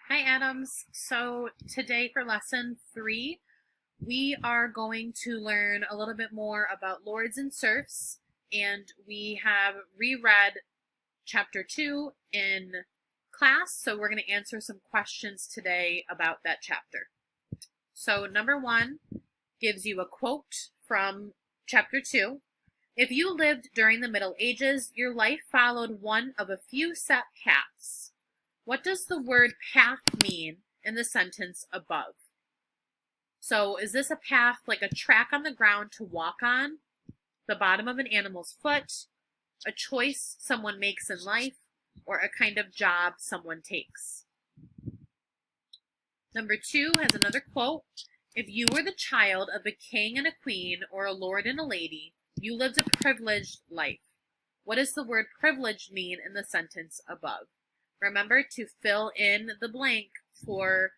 Hi, Adams. So today for lesson 3, we are going to learn a little bit more about lords and serfs, and we have reread chapter 2 in class, so we're going to answer some questions today about that chapter. So number 1 gives you a quote from chapter 2. If you lived during the Middle Ages, your life followed one of a few set paths. What does the word path mean in the sentence above? So is this a path like a track on the ground to walk on, the bottom of an animal's foot, a choice someone makes in life, or a kind of job someone takes? Number 2 has another quote. If you were the child of a king and a queen or a lord and a lady, you lived a privileged life. What does the word privileged mean in the sentence above? Remember to fill in the blank for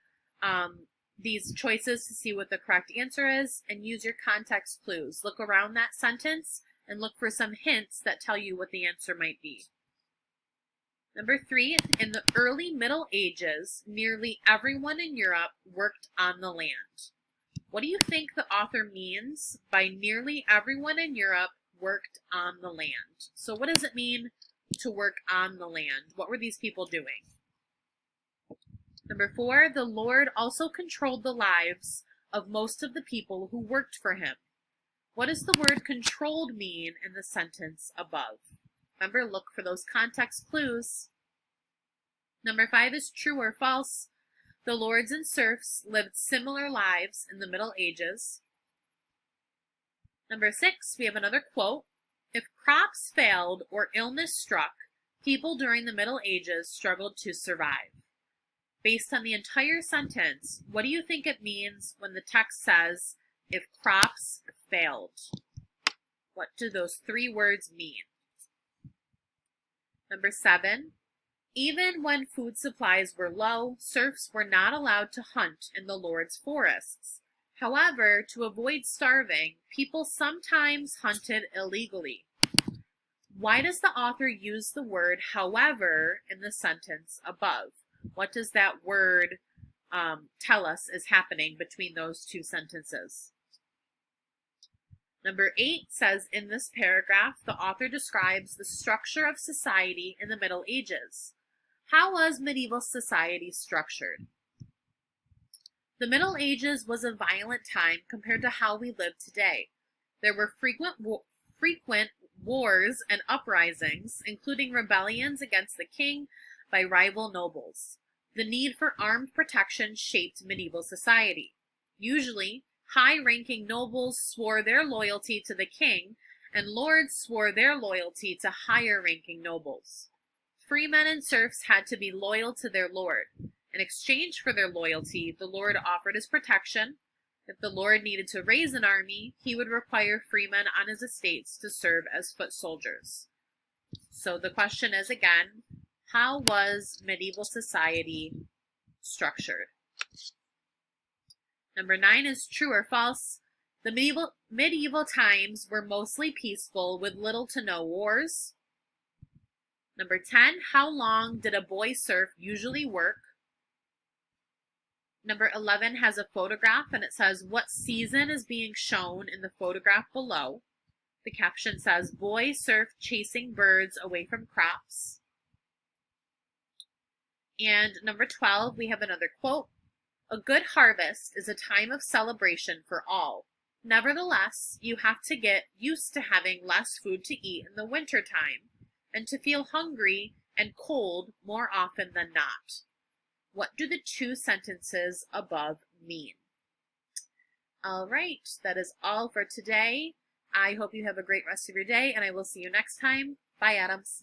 these choices to see what the correct answer is, and use your context clues. Look around that sentence and look for some hints that tell you what the answer might be. Number 3, in the early Middle Ages, nearly everyone in Europe worked on the land. What do you think the author means by nearly everyone in Europe worked on the land? So what does it mean to work on the land? What were these people doing? Number 4, the Lord also controlled the lives of most of the people who worked for him. What does the word controlled mean in the sentence above? Remember, look for those context clues. Number 5 is true or false. The lords and serfs lived similar lives in the Middle Ages. Number 6, we have another quote. If crops failed or illness struck, people during the Middle Ages struggled to survive. Based on the entire sentence, what do you think it means when the text says, if crops failed? What do those 3 words mean? Number 7, even when food supplies were low, serfs were not allowed to hunt in the Lord's forests. However, to avoid starving, people sometimes hunted illegally. Why does the author use the word however in the sentence above? What does that word tell us is happening between those 2 sentences? Number 8 says, in this paragraph, the author describes the structure of society in the Middle Ages. How was medieval society structured? The Middle Ages was a violent time compared to how we live today. There were frequent wars and uprisings, including rebellions against the king by rival nobles. The need for armed protection shaped medieval society. Usually, high-ranking nobles swore their loyalty to the king, and lords swore their loyalty to higher-ranking nobles. Freemen and serfs had to be loyal to their lord. In exchange for their loyalty, the lord offered his protection. If the lord needed to raise an army, he would require freemen on his estates to serve as foot soldiers. So the question is again, how was medieval society structured? Number 9 is true or false. The medieval times were mostly peaceful with little to no wars. Number 10, how long did a boy serf usually work? Number 11 has a photograph and it says, what season is being shown in the photograph below? The caption says, boy serf chasing birds away from crops. And number 12, we have another quote. A good harvest is a time of celebration for all. Nevertheless, you have to get used to having less food to eat in the winter time, and to feel hungry and cold more often than not. What do the 2 sentences above mean? All right, that is all for today. I hope you have a great rest of your day, and I will see you next time. Bye, Adams.